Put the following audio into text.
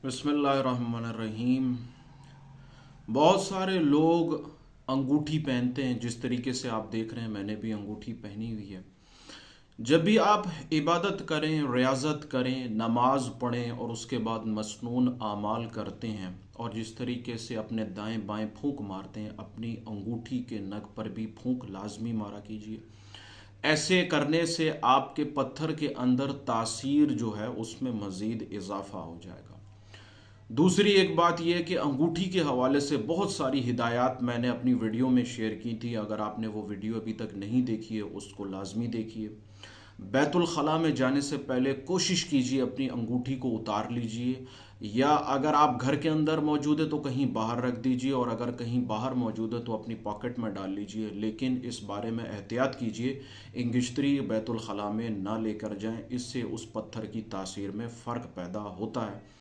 बिस्मिल्लाहिर्रहमानिर्रहीम। बहुत सारे लोग अंगूठी पहनते हैं। जिस तरीके से आप देख रहे हैं, मैंने भी अंगूठी पहनी हुई है। जब भी आप इबादत करें, रियाजत करें, नमाज पढ़ें और उसके बाद मसनून आमाल करते हैं और जिस तरीके से अपने दाएं बाएं फूंक मारते हैं, अपनी अंगूठी के नग पर भी फूंक लाजमी मारा कीजिए। ऐसे करने से आपके पत्थर के अंदर तासीर जो है उसमें मज़ीद इजाफा हो जाएगा। दूसरी एक बात यह है कि अंगूठी के हवाले से बहुत सारी हिदायत मैंने अपनी वीडियो में शेयर की थी। अगर आपने वो वीडियो अभी तक नहीं देखी है, उसको लाजमी देखिए। बैतुल खला में जाने से पहले कोशिश कीजिए अपनी अंगूठी को उतार लीजिए, या अगर आप घर के अंदर मौजूद है तो कहीं बाहर रख दीजिए, और अगर कहीं बाहर मौजूद है तो अपनी पॉकेट में डाल लीजिए। लेकिन इस बारे में एहतियात कीजिए, इंगिश्तरी बैतुल खला में ना लेकर जाएं, इससे उस पत्थर की तासीर में फ़र्क पैदा होता है।